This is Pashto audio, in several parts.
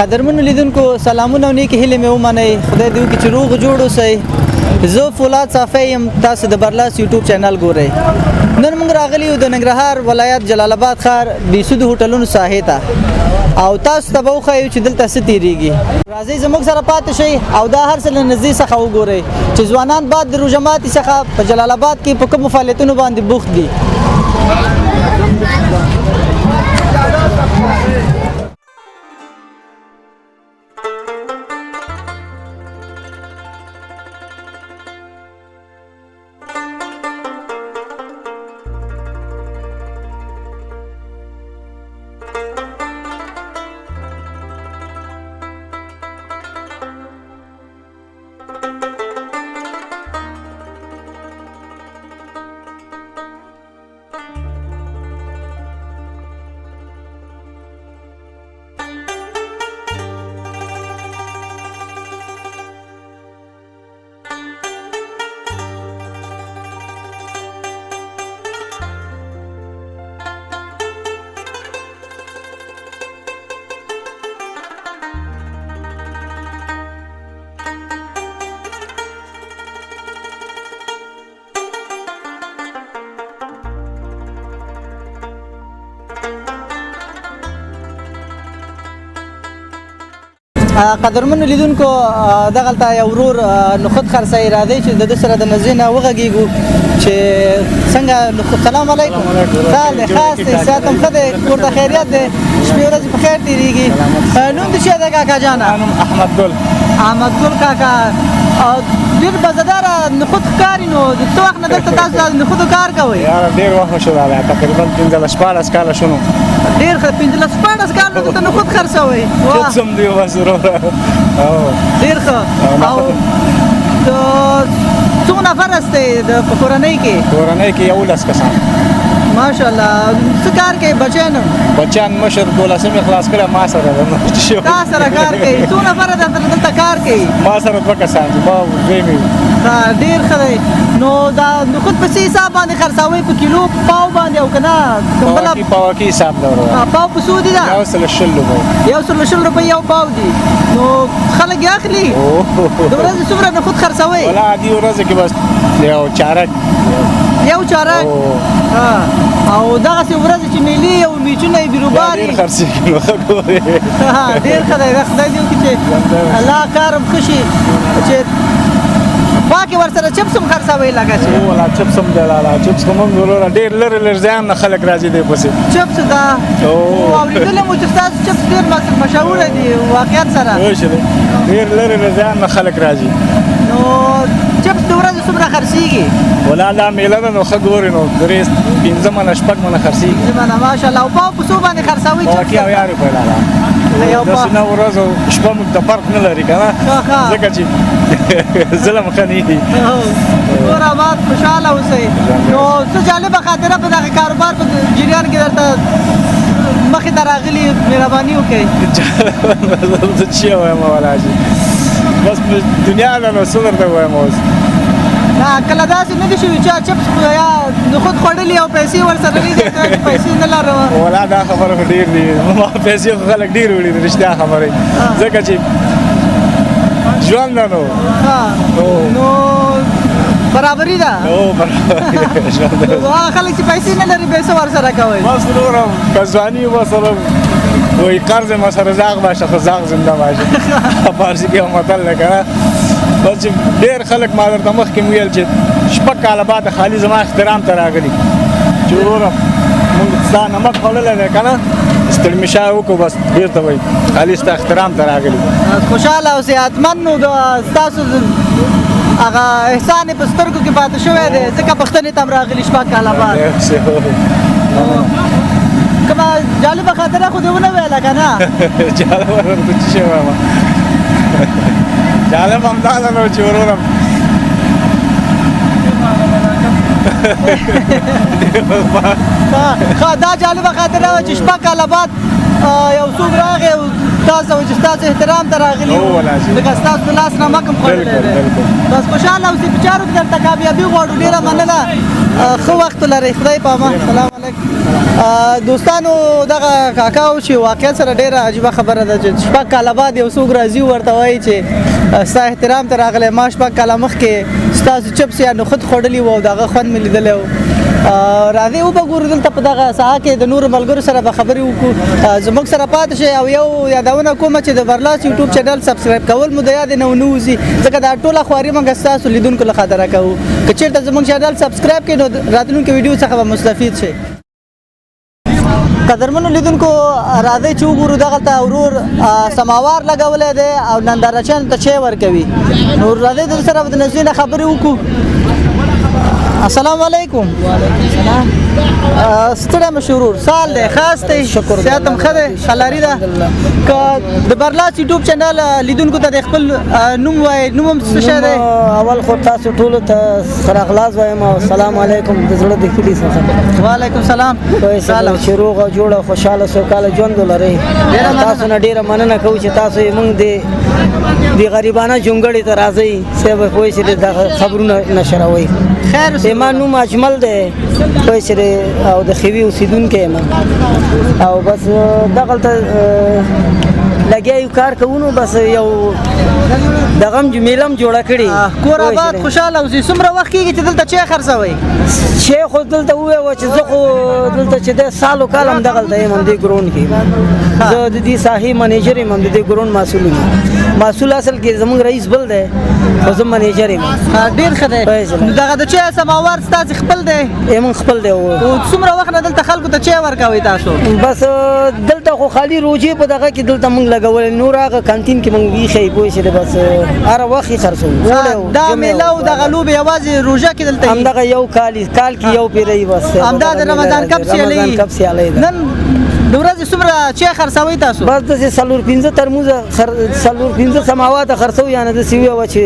قدرمنو لیدونکو سلامونه او نیکې هیلې مې ومنئ. خدای دې وکړي چې روغ جوړ اوسئ. زه فولاد صافی یم، تاسو د برلاس یوټیوب چینل ګورئ. نن موږ راغلي یو د ننګرهار ولایت جلال آباد ښار بیسود هوټلونو ساحې ته، او تاسو ته به وښیو چې دلته څه تېرېږي. راځئ زموږ سره پاتې شئ او دا هر څه له نږدې څخه وګورئ چې ځوانان بعد د روژه ماتي څخه په جلال آباد کې په کومو فعالیتونو باندې بوخت دي. قدرمنو لیدونکو دغلته یو ورور نخود خرڅوي. راځئ چې د ده سره د نږدې نه وغږېږو چې څنګه نخود. سلام علیکم. حال دی؟ خاص دی؟ صحت هم ښه دی؟ کور ته خیریت دی؟ شپې ورځې په خیر تېرېږي؟ نوم دې څه دی کاکا جانه؟ نوم احمد ګل. احمد ګل کاکا، ډېر مزهداره نخود ښکاري. نو د څه وخت نه دلته تاسو د نخودو کار کوئ؟ یاره ډېر وخت شو دا تقریبا 15-14 کاله شو. ډېر ښه. 15-14 کاله دلته نخود خرڅوئ؟ څوم دی بس وروره. ډېر ښه. او څو نفر استئ په کورنۍ کې؟ کورنۍ کې 11 کسان. ماشاءالله. څه کار کوي بچیان؟ بچیان مشر 12 خلاص کړه، ما سره ده. تا سره کار کوي؟ څو نفر دلته کار کوي؟ ما سره 2 کسان دي، ما دوی مې. ډېر ښه دی. نو دا نخود په څه حساب باندې خرڅوئ؟ په کیلو پاو باندې او که نه پاوکي حساب ده وروره. پاو په څو دي دا؟ 110 روپۍ. 110 روپۍ یو پاو دي. نو خلک یې اخلي؟ د ورځې څومره نخود خرڅوئ؟ ولا عادي ورځې کې بس یو چارک. یو چارک. او دغسې ورځې چې میلې او میچونه یې بیروبار ډېر خرڅېږي. نو ښه ګورې. ډېر ښه دی. خدای دې وکړي چې الله کار هم ښه شي. چې باقي ورسره چپس هم خرڅوئ لکه چې؟ والله چپس هم دی لاله. چپس خو موږ وروره ډېر لرې ځایان نه خلک راځي دی پسې. چپس ده. اورېدلی مو چې ستاسو چپس ډېر مشهوره دي واقعیت سره. ډېر لرې ځایان نه خلک راځي. نو چپس د ورځې څومره خرڅېږي؟ والله دا میله ده نو ښه ګورې نو 15 منه 6 منه خرڅېږي. ماشاءالله. او پاو په څو باندې خرڅوئ؟ پاوکي 80 روپۍ لاله. داسې نه ورځ او شپه موږ ته فرق نه لري که نه، ځکه چې ظلم ښه نه دي. کور آباد خوشحاله اوسئ. نو څه جالبه خاطره په دغه کاروبار په جریان کې درته مخې ته راغلي؟ مهرباني وکړئ. زه څه وایم والله چې بس دنیا ده نو څه درته ووایم اوس. کله داسې نه دي شوي چې چپس یا نخود خوړلي او پیسې ورسره نه دي؟ پیسې نه لرم. والله دا خبره خو ډېر دي. ما پیسې خو خلک ډېر وړي دي، رښتیا خبرې. ځکه چې ژوند ده نو. نو برابري ده. برابري ده ژوند ده. هغه خلک چې پیسې نه لري بیا څه ورسره کوئ؟ بس وروره که ځواني مثلا وایي قرض ما سره زاغ باشه خو زاغ زنده باشه. فارسي کې یو متل دی که نه. بس چې ډېر خلک ما درته مخکې ویل چې 6 کاله بعد خالي زما احترام ته راغلي چې وروره مونږ ستا نمک خوړلی دی که نه، ستړي مشا وکړو بس بېرته وایي خالي ستا احترام ته راغلي. خوشحاله او صحتمند. نو ستاسو هغه احسان یې په سترګو کې پاتې شوی دی ځکه پښتنې ته هم راغلي 6 کاله بعد. کومه جالبه خاطره خو دې ونه ویله که نه؟ جالبه درته څه شی وایم؟ جالب همدا ده نو چې وروره دا جالبه خاطره وه چې 6 کاله بعد یو څوک راغی او تاسو چې ستاسو احترام ته راغلي هو ولا شي. لکه ستاسو د لاس نامه کوم خوړلی بالکل، دی بالکل. بس خوشحاله اوسئ په چارو کې درته کامیابي غواړو ډېره مننه ښه وخت لرئ خدای په امان سلام علیکم دوستانو دغه کاکا و چې واقعیت سره ډېره عجیبه خبره ده چې شپږ کاله بعد یو څوک راځي ورته وایي چې ستا احترام ته راغلی ما شپږ کاله مخکې ستاسو چپس یا نخود خوړلي وو او د هغه خوند مې لیدلی و راځئ وبګورو دلته په دغه ساحه کې د نورو ملګرو سره به خبرې وکړو زموږ سره پاتې شئ او یو یادونه کومه چې د برلاس یوټیوب چینل سبسکرایب کول مو د یادې نه ونه وځي ځکه دا ټوله خواري موږ ستاسو لیدونکو له خاطره کوو که چېرته زموږ چینل سبسکرایب کړئ نو راتلونکي ویډیو څخه به مستفید شئ قدرمنو لیدونکو راځئ چې وګورو دغلته ورور سماوار لګولی دی او نندارچیانو ته چای ورکوي نو راځئ د سره به د نږدې نه خبرې وکړو السلام علیکم ستړی مشورور سال دی خاص دی صحت هم ښه دی خلاري ده که د برلاس یوټیوب چینل لیدونکو ته د خپل نوم وایي نوم هم څه شی دی اول خو تاسو ټولو ته سره اخلاص وایم او السلام علیکم د زړه د کلي څخه وعلیکم سلام چې روغ او جوړه خوشحاله سوکاله ژوند ولرئ تاسو نه ډېره مننه کوو چې تاسو یې موږ د غریبانه جونګړې ته راځئ صاحب پوه شئ د خبرونه نشروئ خیر زما نوم اجمل دی پوه شئ او د ښوي اوسېدونکی یم او بس دغلته لګیا یو کار کوو نو بس یو دغه هم میله هم جوړه کړې کور آباد خوشحاله اوسئ څومره وخت کېږي چې دلته چای خرڅوئ چای خو دلته وویل چې زه خو دلته چې دی سال و کال هم دغلته یم همدې ګرون کې زه د دې ساحې منیجر یم هم د دې ګرون مسؤل یم مسؤل اصل کې زموږ رئیس بل دی خو زه منیجر یم ډېر ښه دی نو دغه د چای سماوار ستاسې خپل دی زموږ خپل دی څومره وخت نه دلته خلکو ته چای ورکوئ تاسو بس دلته خو خالي روجې په دغه کې دلته موږ لګولې نور هغه کانتین کې موږ ایښی پوه شئ بس هر وخت یې خرڅوو دا میله او دغه لوبې یوازې روژه کې دلته همدغه یو کال کې یو پیری بس همدا د رمضان کپ سیالۍ نن د ورځې څومره چای خرڅوئ تاسو بس داسې څلور پنځه ترموزه څلور پنځه سماواته خرڅوو یعنې داسې وویه چې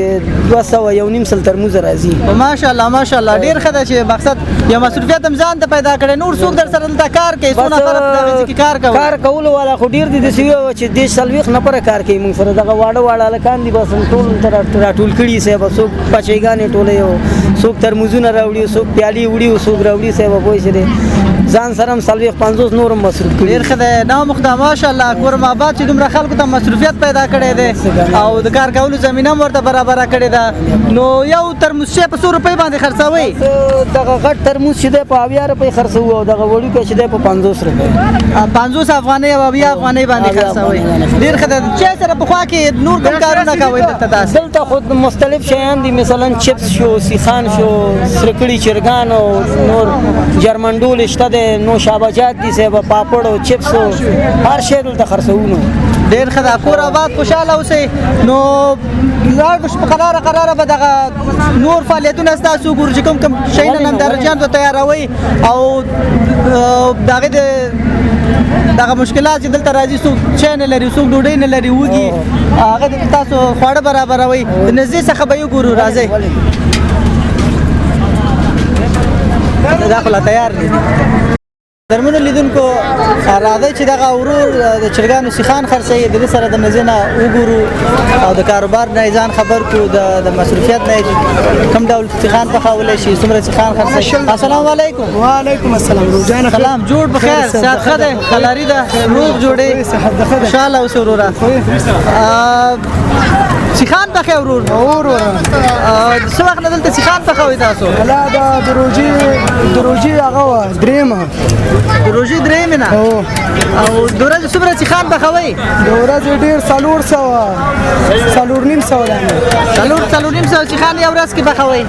200 یو نیم سل ترموزه راځي ماشاءالله ماشاءالله ډېر ښه ده چې مقصد یو مصروفیت هم ځان ته پیدا کړی نور څوک در سره دلته کار کوي څو نفره په دغه ځای کې کار کولو والا خو ډېر دي داسې وویه چې 40 نفره کار کوي موږ سره دغه واړه هلکان دي بس ټول راټول کړي صاحب څوک پچیګانې ټولې او څوک ترموزونه راوړي څوک پیالې وړي څوک راوړي صاحب پوه شئ ځان سره هم 50 نور هم مصروف کړي ډېر ښه دی نام خدا ماشاءالله کورم آباد چې دومره خلکو ته مصروفیت پیدا کړی دی او د کار کولو زمینه هم ورته برابره کړې ده نو یو ترموز چای په 100 روپۍ باندې خرڅوئ دغه غټ ترموز چې دی په 80 روپۍ خرڅوو او دغه وړوکی چې دی په 50 روپۍ 50 افغانۍ او 80 افغانۍ باندې خرڅوئ ډېر ښه دی چای سره پخوا کې نور کوم کارونه کوئ دلته تاسو دلته خو مختلف شیان دي مثلا چپس شو سیخان شو سرکړي چرګان او نور جرمنډول شته دی نوشابجات دي صاحب پاپړ او چپس هر شی دلته خرڅوو نو ډېر ښه ده کور آباد خوشحاله اوسئ نو لاړ په قراره به دغه نور فعالیتونه ستاسو وګورو چې کوم شیونه نندارچیانو ته تیاروئ او د هغې دغه مشکلات چې دلته راځي څوک چای نه لري څوک ډوډۍ نه لري وږي هغه تاسو خواړه برابروئ د نږدې څخه به یې وګورو راځئ دا خو لا تیار دي درمنو لیدونکو راځئ چې دغه ورور د چرګانو سیخان خرڅوي د دې سره د نږدې نه وګورو او د کاروبار نه ځان خبر کړو د مصروفیت نه کوم ډول سیخان پخولی شي څومره سیخان خرڅوي السلام علیکم وعلیکم السلام روزانه سلام جوړ بخیر صحت ښه دی خلاري ده روغ جوړې خوشحاله اوسې وروره سیخان پخوئ ورور څه وخت نه دلته سیخان پخوئ تاسو دا د روژې هغه وه درېیمه د روژې درېیمې نه او د ورځې څومره سیخان پخوئ د ورځې ډېر 400 سیخان یو ورځ کې پخوئ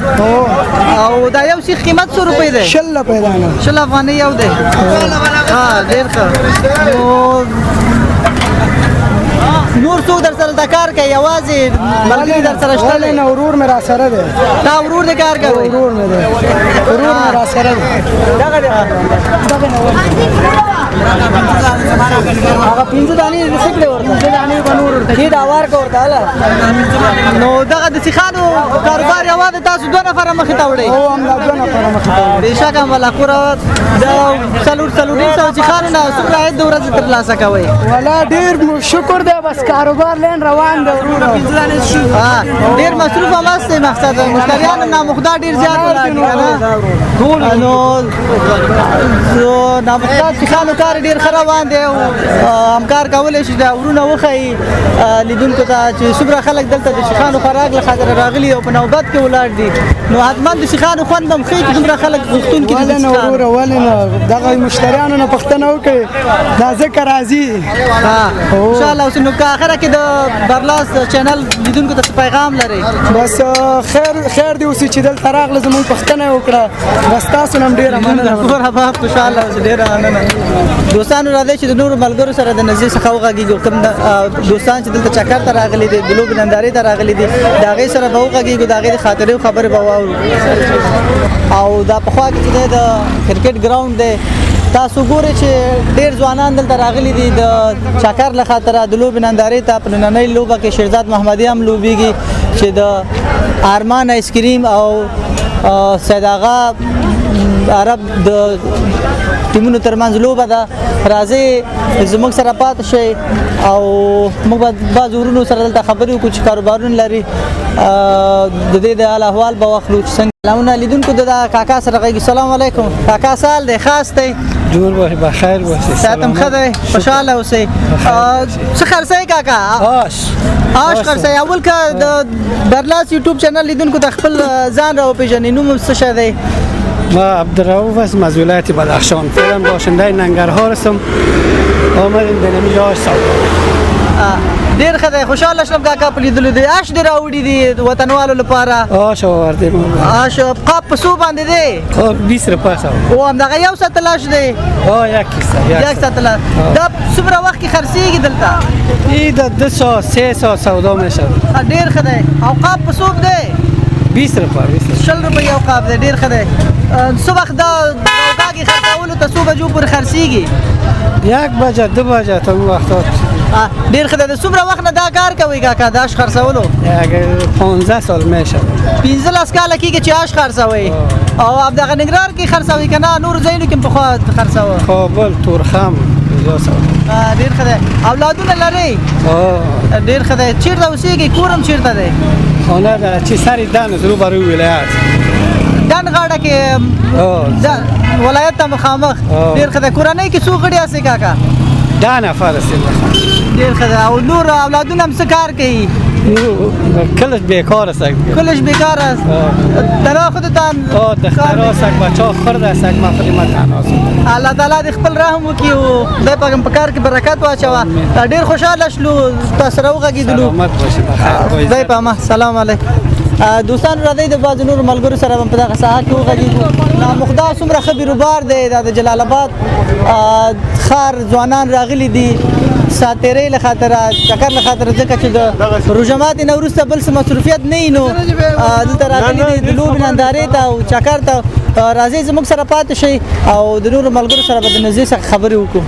او دا یو سیخ قیمت 100 روپۍ دی 60 افغانۍ یو دی ډېر ښه نور څوک در سره د کار کوي یوازې ملګري در سره شته دی ورور مې را سره دی تا ورور د کار کوي ورور مې را سره دی هغه 15 دانې څه کړې ورته 15 دانې به نور ورته دې دا وار کو ورته نو دغه د سیخانو کاروبار یوازې تاسو 2 نفره مخې ته وړئ او هم 2 نفره مخې ته وړئ بېشکه ولا کوره د څلور سیخانو نه څومره عاید د ورځې ترلاسه کوئ ولا ډېر شکر دی بس کاروبار لین روان دی ورونه ډیر مصروف هم هستي مقصد مشتریان نامخدا ډیر زیات ولاړ دي نو نامخدا شیخانو کار ډیر روان دی او همکار کولای شي دا ورونه وخی لیدونکو ته چې څومره خلک دلته د شیخانو خوراک له خاطر راغلي او په نوبت کې ولاړ دي نو حتما د شیخانو خوند هم ښیي چې څومره خلک غوښتونکي دي ولې نه وروره ولې نه دغه مشتریانو نه پوښتنه وکړئ دا ځکه راځي ان شاء الله اوس نو که اخره کې د برلاس چینل لیدونکو ته پیغام لري بس خیر دی اوسې چې دلته راغله زموږ پوښتنه وکړه بس تاسو نه هم ډېره مننه خبره به خوشحاله اوسې ډېره مننه دوستانو راځئ چې د نورو ملګرو سره د نږدې څخه وغږېږو کوم دوستان چې دلته چکر ته راغلي دي د لوبې نندارې ته راغلي دي د هغې سره به وغږېږو د هغې د خاطرې خبرې به واورو او دا پخوا کې چې دی د کرکټ ګراوند دی تاسو ګورئ چې ډېر ځوانان دلته راغلي دي د چکر له خاطره د لوبې نندارې ته په نننۍ لوبه کې شیرزاد محمدي هم لوبېږي چې د ارمان آیسکریم او سید آغا عرب د ټیمونو ترمنځ لوبه ده راځئ زموږ سره پاتې شئ او موږ به بعض ورونو سره دلته خبرې وکړو چې کاروبارونه لري د دې د حال احوال به واخلو چې څنګه سلامونه لیدونکو د کاکا سره غږیږي سلام علیکم کاکا سال دی خاص دی جوړ وای بخیر وسی ساتم خدای خوشاله اوسئ څه خرڅئ کاکا آش خرڅئ اول که د برلاس یوټیوب چینل لیدونکو ته خپل ځان را وپېژنئ نوم څه شی دی ما عبدالرؤوف هستم از ولایت بدخشان فعلا باشنده ننگرهار هستم آمدیم به نمی آش سودا ډیر ښه دی خوشحاله شوم کاکا په لیدلو دی آش دې راوړي دي وطنوالو لپاره آش آوردیم آش قاب په څو باندې دی 20 روپیه سو او همدغه یو ساعت لاش دی یک کیسه یک ساعت لاش دا څومره وخت کې خرڅېږي دلته این د 2 ساعت 3 ساعت سودا میشه ډیر ښه دی او قاب په څو دی 20 روپیه 20 روپیه یو قاب دی ډیر ښه دی څه وخت دا راوګاږي خرڅولو ته څو بجو پورې خرڅېږي 1 بجه 2 بجه تا اون وختات ډیر ښه دی د څومره وخت نه دا کار کوئ کاکا د آش خرڅولو 15 سال میشه 15 کاله کېږي چې آش خرڅوئ او همدغه ننګرهار کې خرڅوئ که نه نورو ځایونو کې پخوا خرڅوه کابل تورخم ډیر ښه دی اولادونه لرئ ډیر ښه دی چېرته اوسېږئ کور هم چېرته دی خانه در چی سری دن رو برای ولایت دن غاړه کې ولایت ته مخامخ ډیر ښه دی کورنۍ کې څو غړي هستئ کاکا 10 نفر هستیم ډیر ښه دی او نور اولادونه هم څه کار کوي کلش بیکار است کلش بیکار است تنها خودتان دخترها سک بچه‌ها خرد است ما خدمت تنها الله تعالی دې خپل رحم وکړي او خدای پاک په کار کې برکت واچوه ډیر خوشاله شلو تاسو سره وغږېدلو سلامت باشئ بخیر خدای په امان سلام علیکم دوستان راځئ د بعض نور ملګرو سره په دغه ساحه کې وغږېږو نامخدا څومره ښه بیروبار دی دا د جلال آباد ښار ځوانان راغلي دي ساتېرۍ له خاطره چکر له خاطره ځکه چې د روژه ماتې نه وروسته بل څه مصروفیت نه وي نو دلته راغلي دي د لوبې نندارې ته او چکر ته راځئ زموږ سره پاتې شئ او د نورو ملګرو سره به د نږدې څخه خبرې وکړو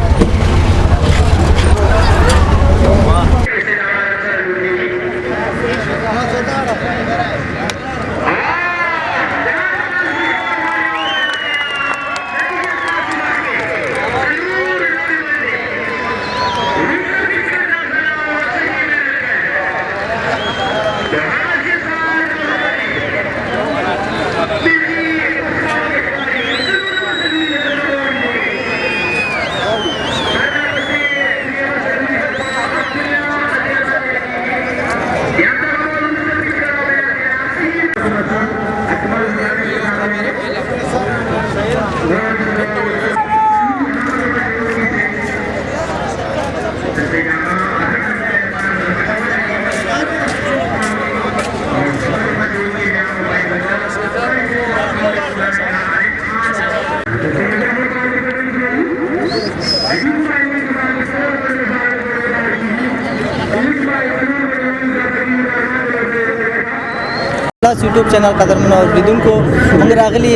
برلاس یوټیوب چینل قدرمنو اوریدونکو موږ راغلي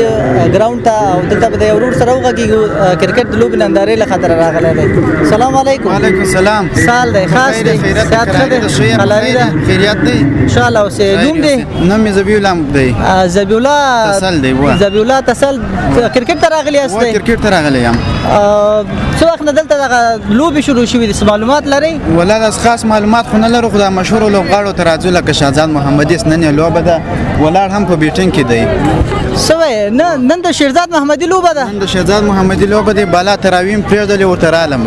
ګراوند ته او دلته به د یو ورور سره وغږېږو کرکټ د لوبې نندارې له خاطره راغلی دی سلام علیکم وعلیکم السلام سال دی خاص دی صحت ښه دی حلالي ده خیریت دی انشاءالله اوسې نوم دی نوم مې ذبیح الله دی ذبیح الله تسل دی ذبیح الله تسل کرکټ ته راغلی یاست کرکټ ته راغلی یم څو وخت نه دلته دغه لوبې شروع شوې دي، معلومات لرئ؟ ولا د خاص معلومات خو نه لرو، خو د مشهورو لوبغاړو ته راځو لکه شهزاد محمدي نن لوبه ده، ولاړ هم په بیټینګ کې دی. سوی نن د شیرزاد محمدي لوبه ده. نن د شهزاد محمدي لوبه دی، بالا تراویم پرېږدلې ورته رالم.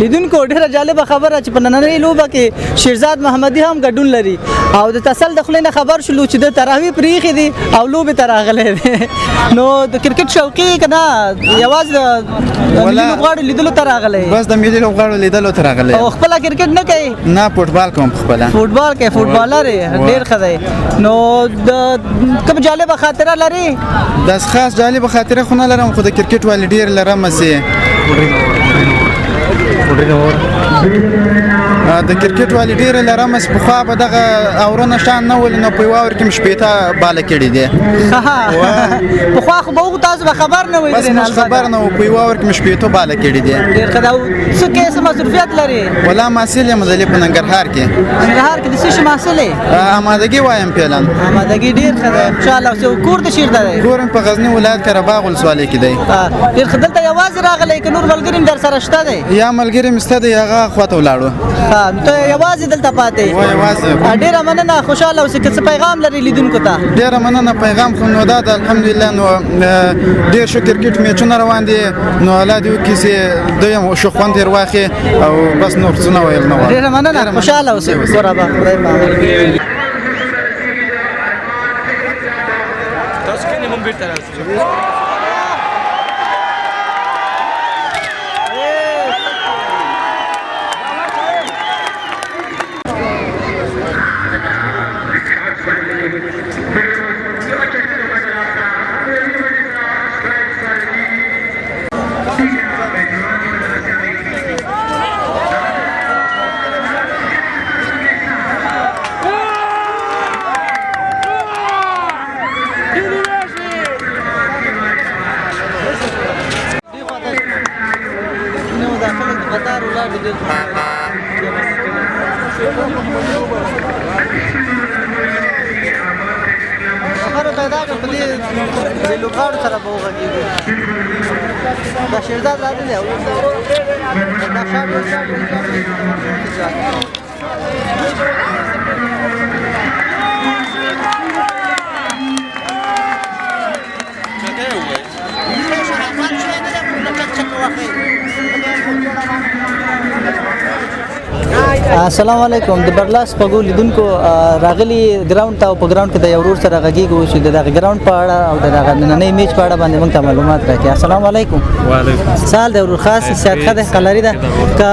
لیدونکو ډېره جالبه خبره چې په نننۍ لوبه کې شیرزاد محمدي هم ګډون لري او د تسل د خولې نه خبر شولو چې د تراویح پرېښي دي او لوبې ته راغلی دی. نو د کرکټ شوقي که نه یوازې د ملي لوبغاړو لیدلو ته راغلی؟ بس د ملي لوبغاړو لیدلو ته راغلی. او خپله کرکټ نه کوي؟ نه فوټبال کوم خپله. فوټبال کوي، فوټبالر یې، ډېر ښه دی. نو د کوم جالبه خاطره لري؟ داس خاص جالبه خاطره خو نه لرم، خو د کرکټ والي ډېر لرم چې د کرکټ والي ډېر لرم چې پخوا به دغه اورونه شان نه ول، نو په یوه اور کې مې شپېته باله کړي دي. پخوا خو به هغو تاسو به خبر نه وئ؟ بس موږ خبر نه وو، په یوه اور کې مې شپېته باله کړي دي. ډېر ښه ده. څه کې څه مصروفیت لري؟ ولا محصل یم دلې په ننګرهار کې. ننګرهار کې د څه شي محصل یې؟ آمادګي وایم فعلا. آمادګي ډېر ښه ده انشاءالله. کور د چېرته دی؟ کور مې په غزني ولایت قرهباغ ولسوالۍ کې دی. ډېر ښه. دلته یوازې راغلی که نور ملګري هم در سره شته دی؟ یا ملګري مې شته دی، هغه خواته ولاړو. ته یوازې دلته پاتې؟ یوازې. ډېره مننه، خوشحاله اوسئ. که څه پیغام لري لیدونکو ته؟ ډېره مننه. پیغام خو نو دا ده الحمدلله، نو ډېر ښه کرکټ میچونه روان دي، نو الله دې وکړي چې دوی هم ښه خوند ترې واخلي او بس نور څه نه ویل نه غواړم. ډېره مننه، خوشحاله اوسئ. کور آباد. خدای پامان. تاسو کې موږ بیرته راځو. لوبغاړو سره به وغږېږو. دا شیرزاد راغلی او دا السلام علیکم. د برلاس پګو لیدونکو راغلی ګراوند ته او په ګراوند کې د یو ورور سره غږیږو چې دغه ګراوند په اړه او دغه نننۍ میچ په اړه باندې موږ ته معلومات راکړي. السلام علیکم. وعلیکم سال د ورور خاص صحت ښه ده کلري ده که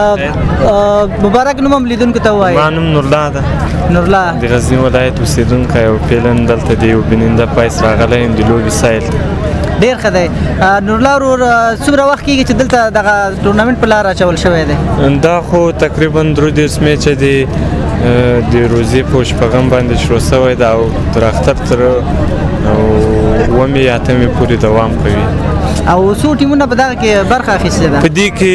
مبارک نوم هم لیدونکو ته ووایي؟ ما نوم نورالله ده، نورالله د غزني ولایت اوسېدونکی او فعلا دلته د یو بیننده پایس راغلی یم د لوبې سایل. ډېر ښه دی. نورالله ورور څومره وخت کېږي چې دلته دغه ټورنمنټ په لار اچول شوی دی؟ دا خو تقریبا 3 میچه دی، د روزي په شپږم باندې شروع شوی ده او تر اختر تر 7 یا 8 پورې دوام کوي. او څو ټیمونه په دغه کې برخه اخیستې ده؟ په دې کې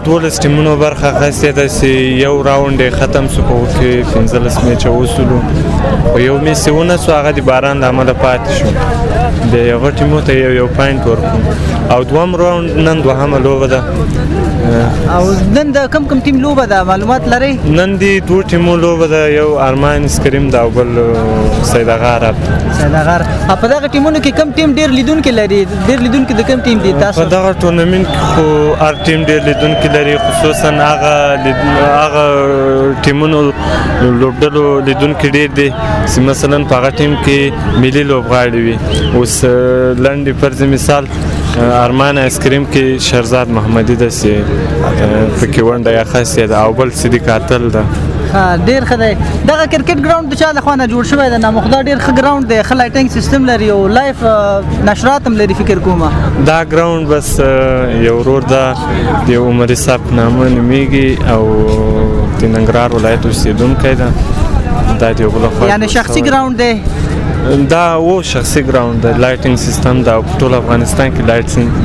12 ټیمونو برخه اخیستې ده چې یو راوند یې ختم شو، په کې 15 میچه وسولو، خو یو میچ چې ونسو هغه د باران له امله پاتې شو. د هغه ټیمو ته یو پاینټ ورکړو او دوم راوند نن دوهمه لوبه ده. او نن د کوم ټیم لوبه ده معلومات لرئ؟ نن د 2 ټیمو لوبه ده، یو ارمان اسکریم ده او بل سیدغار عرب. سیدغار. په دغه ټیمونو کې کوم ټیم ډېر لیدونکي لري؟ ډېر لیدونکي د کوم ټیم دي تاسو؟ په دغه ټورنمنټ کې خو هر ټیم ډېر لیدونکي لري، خصوصا هغه ټیمونو لوبډلو لیدونکي ډېر دي چې مثلا په هغه ټیم کې ملي لوبغاړي وي. اوس لنډ فرض مثال ارمان آیسکریم کې شهرزاد محمدي ده چې پکې ونډه یې اخیستې ده او بل صدیق قاتل ده. ډېر ښه دی. دغه کرکټ ګراوند د چا لخوا نه جوړ شوی دی؟ نامخدا ډېر ښه ګراوند دی، ښه لایټینګ سیستم لري او لایف نشرات هم لري فکر کومه. دا ګراوند بس یو ورور ده د عمري صاحب نامه نومیږي او د ننګرهار ولایت اوسېدونکی ده. دا د یو بل خوا یعنې شخصي ګراوند دی؟ دا و شخصي ګراوند دی لایټینګ سیستم دا په ټول افغانستان کې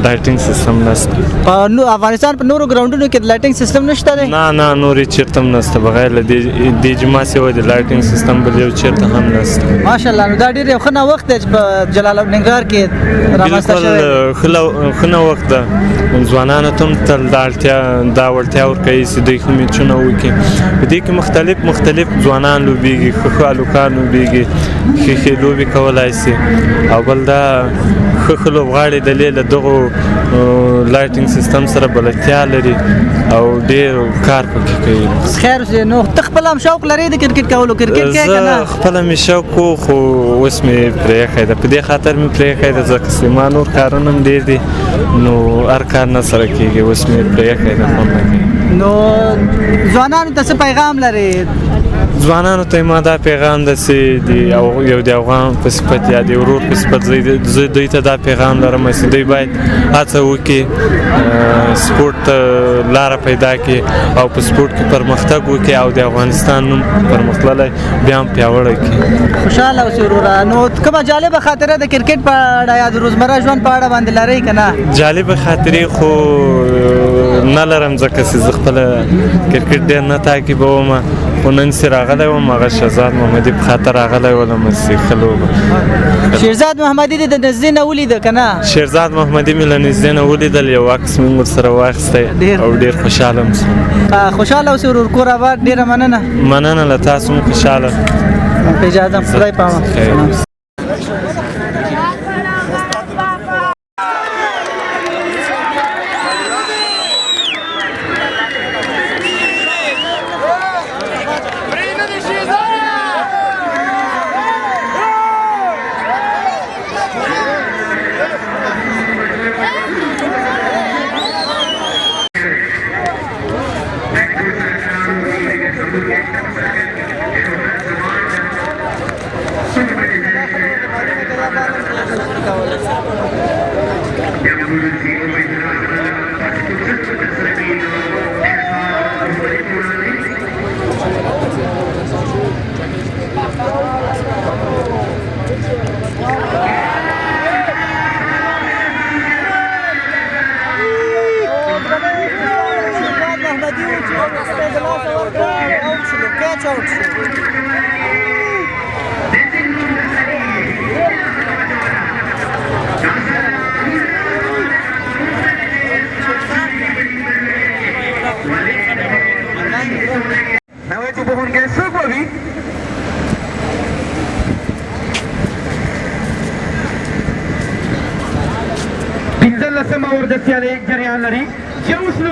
لایټینګ سیستم نشته په افغانستان په نورو ګراوندونو کې د لایټینګ سیستم نشته دی نه نورې چېرته هم نشته بغیر له دې جما سوی د لایټینګ سیستم بل یو چېرته هم نشته ماشاءالله نو دا ډېر یو ښه نوښت دی چې په جلال ننګرهار کې رامنځته شوی ښه نوښت ده ځوانانو ته هم تل دا وړتیا ورکوي چې دوی ښه میچونه وکړي په دې کې مختلف ځوانان لوبېږي ښه هلکان لوبېږي ښې لوبې کولی شي او بل دا ښه لوبغاړي دلې له دغو لایټینګ سیستم سره بلدتیا لري او ډېر کار پکې کوي خیر نو ته خپل هم شوق لرې د کرکټ کولو کرکټ کوې که نه زه خپله مې شوق و خو اوس مې پرېښی ده په دې خاطر مې پرېښی ده ځکه چې ما نور کارونه هم ډېر دي نو هر کار نه سره کېږي اوس مې پرېښی ده خوند نه کوي نو ځوانانو ته څه پیغام لرې ځوانانو ته ما دا پیغام ده چې یو د افغان په صفت یا د ورور په صفت زه دوی ته دا پیغام لرم چې دوی باید هڅه وکړي سپورټ ته لاره پیدا کړي او په سپورټ کې پرمختګ وکړي او د افغانستان نوم پرمختللی بیا هم پیاوړی کړي خوشحاله اوسې وروره نو کومه جالبه خاطره د کرکټ په اړه یا د روزمره ژوند په اړه باندې لرئ که نه جالبه خاطرې خو نه لرم ځکه چې زه خپله کرکټ ډېر نه تعقیبوم خو نن چې راغلی وم هغه شهزاد محمدي په خاطر راغلی ولم چې ښه لوبه شیرزاد محمدي دې د نږدې نه ولیده که نه شیرزاد محمدي مې له نږدې نه ولیدل یو عکس مې ورسره واخیستی او ډېر خوشحاله هم شوم خوشحاله اوسې ورور کور آباد ډېره مننه له تاسو هم خوشحاله په اجازه خدای پامه لسمه ورځسیالي جریان لري چې اوس نو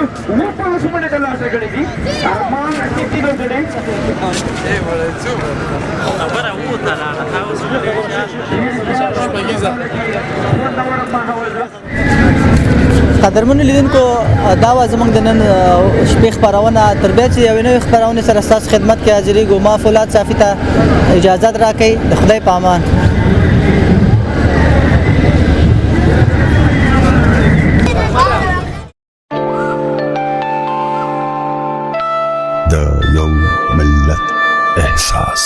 5 منټه لا څرګړې دي ارمان کیتی لوګړې خبره وته لا تاسو قدرمنو لیدونکو دا وه زموږ د نن شپې خپرونه تر بیا چې یوې نوې خپرونې سره ستاسو خدمت کې حاضرېږو ما فولاد صافي ته اجازت راکوئ د خدای په امان د یو ملت احساس